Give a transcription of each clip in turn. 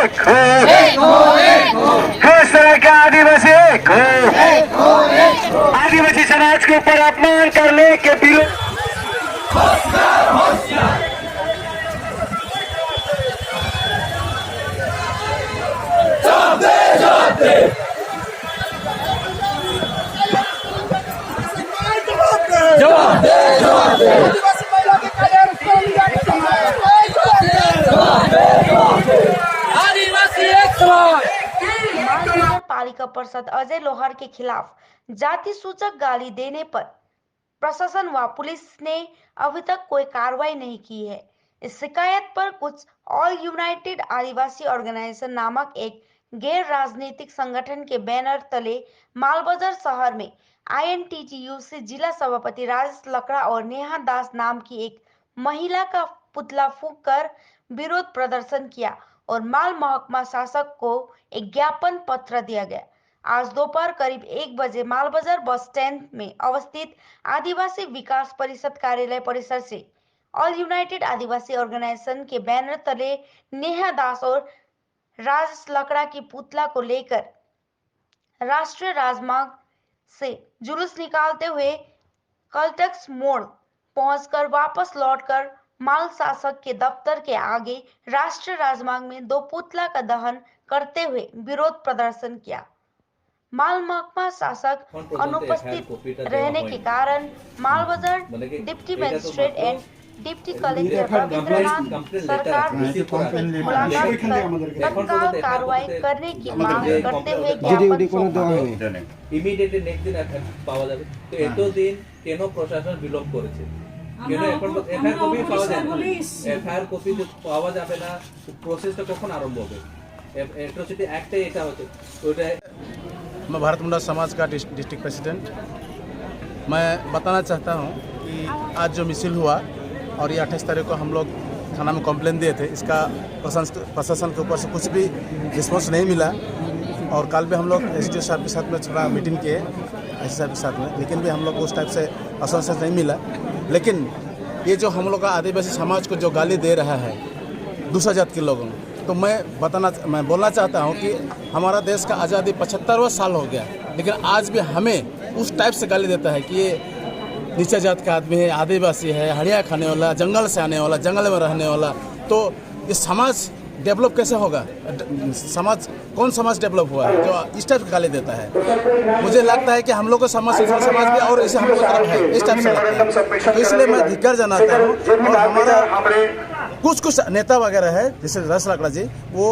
एक हो तरह के आदिवासी एक हो आदिवासी समाज के ऊपर अपमान करने के विरोध पालिका पार्षद अजय लोहार के खिलाफ जाति सूचक गाली देने पर प्रशासन व पुलिस ने अभी तक कोई कार्रवाई नहीं की है। इस शिकायत पर कुछ ऑल यूनाइटेड आदिवासी ऑर्गेनाइजेशन नामक एक गैर राजनीतिक संगठन के बैनर तले मालबाजार शहर में INTTUC जिला सभापति राजेश लकड़ा और नेहा दास नाम की एक महिला का पुतला फूंक कर विरोध प्रदर्शन किया और माल महकमा शासक को एक ज्ञापन पत्र दिया गया। आज दोपहर करीब 1 बजे मालबाजार बस स्टैंड में अवस्थित आदिवासी विकास परिषद कार्यालय परिसर से ऑल यूनाइटेड आदिवासी ऑर्गेनाइजेशन के बैनर तले नेहा दास और राजेश लकड़ा की पुतला को लेकर राष्ट्रीय राजमार्ग से जुलूस निकालते हुए कलटक्स मोड़ पहुंचकर वापस लौटकर माल शासक के दफ्तर के आगे राष्ट्रीय राजमार्ग में 2 पुतला का दहन करते हुए विरोध प्रदर्शन किया। माल महकमा शासक अनुपस्थित रहने के कारण Malbazar deputy magistrate and deputy collector Rabindranath सरकार ने मुलाकात कर तत्काल कार्रवाई करने की मांग करते हुए ज्ञापन ইমিডিয়েটলি নেক্সট দিন পাওয়া যাবে। তো এত দিন কেন প্রশাসন বিলম্ব করেছে? কেন এখন এফআইআর কপি পাওয়া যায় না? এফআইআর কপি পাওয়া যাবে না, প্রসেসটা কখন আরম্ভ হবে? এট্রোসিটি অ্যাক্টে এটা হচ্ছে ওটা। मैं भारत मुंडा समाज का डिस्ट्रिक्ट प्रेसिडेंट। मैं बताना चाहता हूँ कि आज जो मिसिल हुआ और ये 28 तारीख को हम लोग थाना में कंप्लेन दिए थे, इसका प्रशासन के ऊपर से कुछ भी रिस्पॉन्स नहीं मिला। और कल भी हम लोग SDO साहब के साथ में थोड़ा मीटिंग किए IC साहब के साथ में, लेकिन भी हम लोग को उस टाइप से आश्वासन नहीं मिला। लेकिन ये जो हम लोग का आदिवासी समाज को जो गाली दे रहा है दूसरा जात के लोगों, तो मैं बोलना चाहता हूँ कि हमारा देश का आज़ादी 75वां साल हो गया, लेकिन आज भी हमें उस टाइप से गाली देता है कि ये नीचा जात का आदमी है, आदिवासी है, हड़िया खाने वाला, जंगल से आने वाला, जंगल में रहने वाला। तो ये समाज डेवलप कैसे होगा? समाज कौन समाज डेवलप हुआ है जो इस टाइप की गाली देता है? मुझे लगता है कि हम लोग को समाज भी और इसे हम लोग तरफ है इस टाइप से लगता है। तो इसलिए मैं धिक्कार जनाता हूँ। और हमारा कुछ नेता वगैरह है जैसे राजेश लकड़ा जी, वो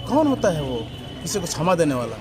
कौन होता है वो किसी को क्षमा देने वाला?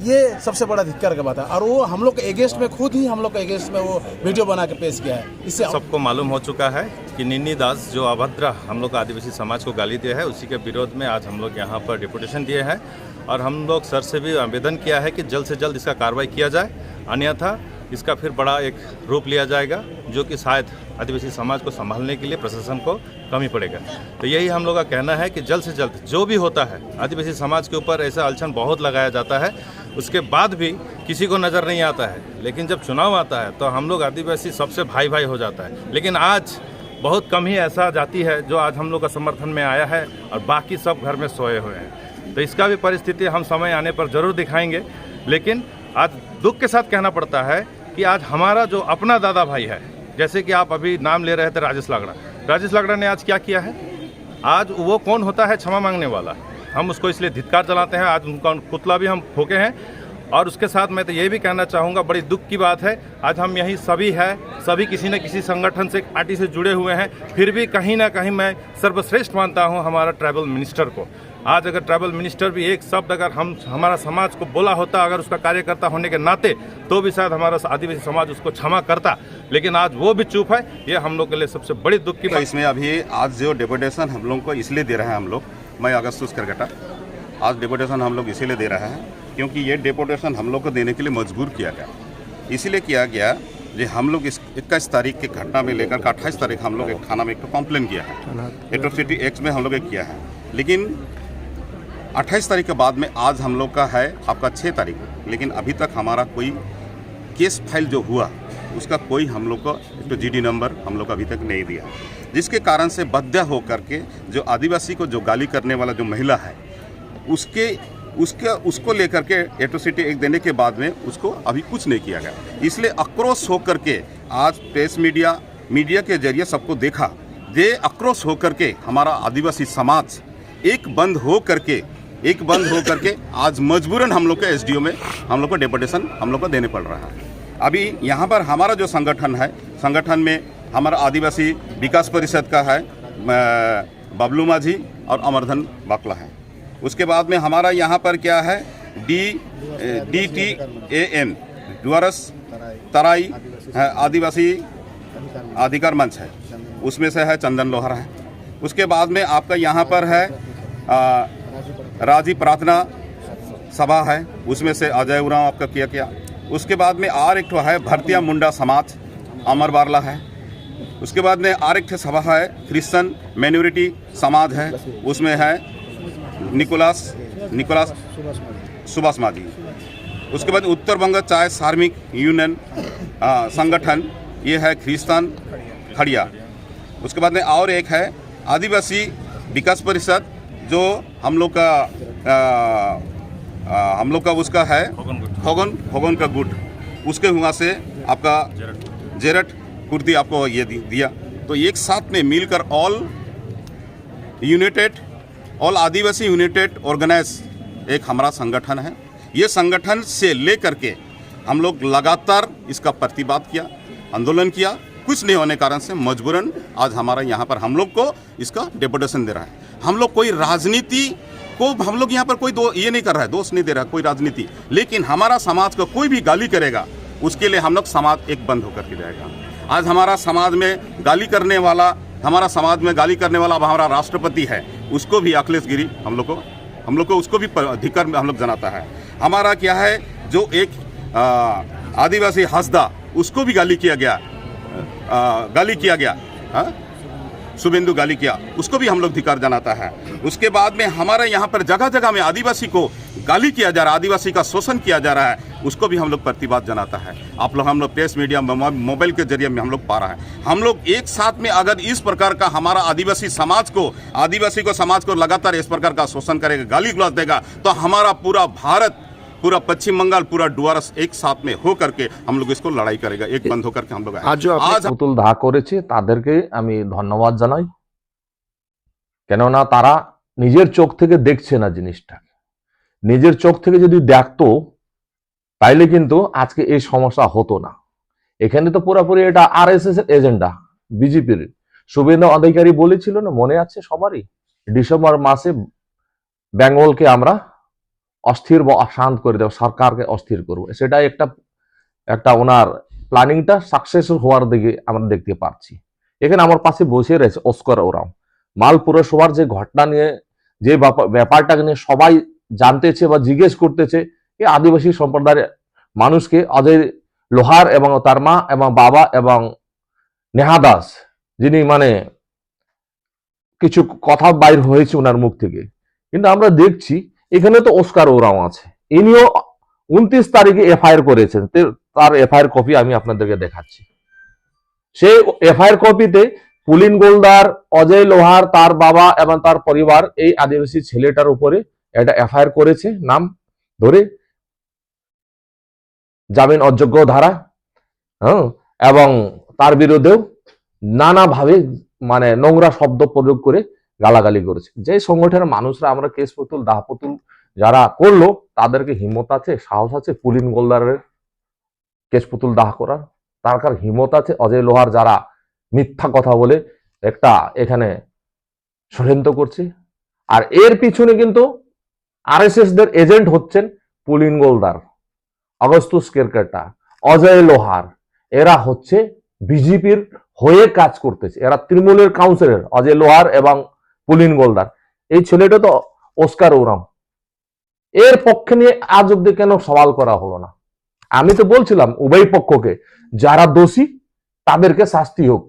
ये सबसे बड़ा धिक्कार का बात है। और वो हम लोग के अगेंस्ट में खुद ही हम लोग के अगेंस्ट में वो वीडियो बना के पेश किया है। इससे सबको मालूम हो चुका है कि निन्नी दास जो अभद्र हम लोग आदिवासी समाज को गाली दिया है, उसी के विरोध में आज हम लोग यहाँ पर डिपुटेशन दिए हैं। और हम लोग सर से भी आवेदन किया है कि जल्द से जल्द इसका कार्रवाई किया जाए, अन्यथा इसका फिर बड़ा एक रूप लिया जाएगा जो कि शायद आदिवासी समाज को संभालने के लिए प्रशासन को कमी पड़ेगा। तो यही हम लोग का कहना है कि जल्द से जल्द जो भी होता है, आदिवासी समाज के ऊपर ऐसा अड़चन बहुत लगाया जाता है, उसके बाद भी किसी को नज़र नहीं आता है। लेकिन जब चुनाव आता है तो हम लोग आदिवासी सबसे भाई भाई हो जाता है। लेकिन आज बहुत कम ही ऐसा जाति है जो आज हम लोग का समर्थन में आया है और बाकी सब घर में सोए हुए हैं। तो इसका भी परिस्थिति हम समय आने पर ज़रूर दिखाएंगे। लेकिन आज दुख के साथ कहना पड़ता है कि आज हमारा जो अपना दादा भाई है, जैसे कि आप अभी नाम ले रहे थे राजेश लकड़ा ने आज क्या किया है? आज वो कौन होता है क्षमा मांगने वाला? हम उसको इसलिए धिक्कार जलाते हैं। आज उनका पुतला भी हम फूके हैं। और उसके साथ मैं तो ये भी कहना चाहूँगा, बड़ी दुख की बात है, आज हम यही सभी किसी न किसी संगठन से पार्टी से जुड़े हुए हैं, फिर भी कहीं ना कहीं मैं सर्वश्रेष्ठ मानता हूँ हमारा ट्राइबल मिनिस्टर को। आज अगर ट्राइबल मिनिस्टर भी एक शब्द अगर हमारा समाज को बोला होता, अगर उसका कार्यकर्ता होने के नाते, तो भी शायद हमारा आदिवासी समाज उसको क्षमा करता। लेकिन आज वो भी चुप है। ये हम लोग के लिए सबसे बड़ी दुख की बात। इसमें अभी आज जो डेपुटेशन हम लोग को इसलिए दे रहे हैं, हम लोग मैं अगस्तुस करकटा आज डेपुटेशन हम लोग इसीलिए दे रहे हैं क्योंकि ये डेपुटेशन हम लोग को देने के लिए मजबूर किया गया। इसीलिए किया गया जो हम लोग इस 21 तारीख की घटना में लेकर 28 तारीख हम लोग एक थाना में एक कंप्लेन किया है, एट्रोसिटी एक्ट में हम लोग किया है। लेकिन 28 तारीख के बाद में आज हम लोग का है आपका 6 तारीख, लेकिन अभी तक हमारा कोई केस फाइल जो हुआ उसका कोई हम लोग को GD नंबर हम लोग को अभी तक नहीं दिया। जिसके कारण से बाध्य होकर के जो आदिवासी को जो गाली करने वाला जो महिला है उसको लेकर के एट्रोसिटी एक्ट देने के बाद में उसको अभी कुछ नहीं किया गया। इसलिए आक्रोश होकर के आज प्रेस मीडिया के जरिए सबको देखा, ये आक्रोश होकर के हमारा आदिवासी समाज एक बंद हो करके आज मजबूरन हम लोग के एसडीओ में हम लोग को डेपुटेशन हम लोग को देने पड़ रहा है। अभी यहाँ पर हमारा जो संगठन में हमारा आदिवासी विकास परिषद का है बबलू माझी और अमरधन बाकला है। उसके बाद में हमारा यहाँ पर क्या है DTAM डुअरस तराई आदिवासी अधिकार मंच है, उसमें से है चंदन लोहार है। उसके बाद में आपका यहाँ पर है राजी प्रार्थना सभा है, उसमें से अजय उरांव आपका किया। उसके बाद में और एक है भारतीय मुंडा समाज अमर बारला है। उसके बाद में और एक सभा है क्रिश्चियन माइनॉरिटी समाज है, उसमें है निकोलास सुभाष माझी। उसके बाद उत्तर बंग चाय श्रमिक यूनियन संगठन, ये है क्रिश्चियन खड़िया। उसके बाद में और एक है आदिवासी विकास परिषद जो हम लोग का उसका है होगन का गुट, उसके हुआ से आपका जेरट कुर्ती आपको ये दिया। तो एक साथ में मिलकर ऑल आदिवासी यूनाइटेड ऑर्गेनाइज एक हमारा संगठन है। ये संगठन से लेकर के हम लोग लगातार इसका प्रतिवाद किया, आंदोलन किया, कुछ नहीं होने कारण से मजबूरन आज हमारा यहाँ पर हम लोग को इसका डेपुटेशन दे रहा है। हम लोग कोई राजनीति को हम लोग यहाँ पर कोई ये नहीं कर रहा है, दोष नहीं दे रहा कोई राजनीति, लेकिन हमारा समाज को कोई भी गाली करेगा उसके लिए हम लोग समाज एक बंद होकर के जाएगा। आज हमारा समाज में गाली करने वाला अब हमारा राष्ट्रपति है, उसको भी अखिलेश गिरी हम लोग को उसको भी धिक्कार में हम लोग जनाता है। हमारा क्या है जो एक आदिवासी हंसदा उसको भी गाली किया गया शुभेंदु गाली किया, उसको भी हम लोग धिक्कार जनाता है। उसके बाद में हमारे यहाँ पर जगह जगह में आदिवासी को गाली किया जा रहा है, आदिवासी का शोषण किया जा रहा है, उसको भी हम लोग प्रतिवाद जनाता है। हम लोग प्रेस मीडिया मोबाइल के जरिए में हम लोग पा रहा है। हम लोग एक साथ में अगर इस प्रकार का हमारा आदिवासी समाज को लगातार इस प्रकार का शोषण करेगा, गाली गलौज देगा, तो हमारा पूरा भारत, पूरा पश्चिम बंगाल, पूरा डुआरस एक साथ में हो करके हम लोग इसको लड़ाई करेगा, एक बंद होकर के हम लोग आज পুতুল দাহ করেছে তাদেরকে আমি ধন্যবাদ জানাই, কেননা তারা নিজের চোখ থেকে দেখছে না জিনিসটা। নিজের চোখ থেকে যদি দেখতো তাইলে কিন্তু আজকে এই সমস্যা হতো না। এখানে তো পুরোপুরি এটা আরএসএস এর এজেন্ডা, বিজেপির। শুভেন্দু অধিকারী বলেছিল না, মনে আছে সবারই, ডিসেম্বর মাসে বেঙ্গলকে আমরা অস্থির বা অশান্ত করে দেব, সরকারকে অস্থির করব। সেটা একটা ওনার প্ল্যানিংটা সাকসেস হওয়ার দিকে আমরা দেখতে পাচ্ছি। এখানে আমার পাশে বসে রয়েছে অস্কার ওরাম। মাল পুরসভার যে ঘটনা নিয়ে, যে ব্যাপারটাকে নিয়ে সবাই জানতেছে বা জিজ্ঞেস করতেছে, এই আদিবাসী সম্প্রদায়ের মানুষকে অজয় লোহার এবং তার মা এবং বাবা এবং নেহা দাস, যিনি মানে কিছু কথা বাইর হয়েছে ওনার মুখ থেকে, কিন্তু আমরা দেখছি এখানে তো অস্কার ওরাও আছে। ইনিও 29 তারিখে এফআইআর করেছেন, তার এফআইআর কপি আমি আপনাদেরকে দেখাচ্ছি। সেই এফআইআর কপিতে পুলিন গোলদার, অজয় লোহার, তার বাবা এবং তার পরিবার এই আদিবাসী ছেলেটার উপরে একটা এফআইআর করেছে, নাম ধরে জামিন অযোগ্য ধারা, এবং তার বিরুদ্ধেও নানাভাবে মানে নোংরা শব্দ প্রয়োগ করে গালাগালি করেছে। যে সংগঠনের মানুষরা আমরা কেস পুতুল দাহ পুতুল যারা করলো তাদেরকে হিম্মত আছে, সাহস আছে পুলিন গোলদারের কেস পুতুল দাহ করার? তার কার হিম্মত আছে? অজয় লোহার যারা মিথ্যা কথা বলে একটা এখানে ষড়যন্ত্র করছে, আর এর পিছনে কিন্তু আরএসএস দের এজেন্ট হচ্ছেন পুলিন গোলদার, অগস্তুস কেরকেটা, অজয় লোহার। এরা হচ্ছে বিজেপির হয়ে কাজ করতেছে, এরা তৃণমূলের কাউন্সিলর অজয় লোহার এবং পুলিন গোলদার। এই ছেলেটা তো অস্কার ওরাম, এর পক্ষে নিয়ে আজ অব্দি কেন সওয়াল করা হলো না? আমি তো বলছিলাম উভয় পক্ষকে, যারা দোষী তাদেরকে শাস্তি হোক,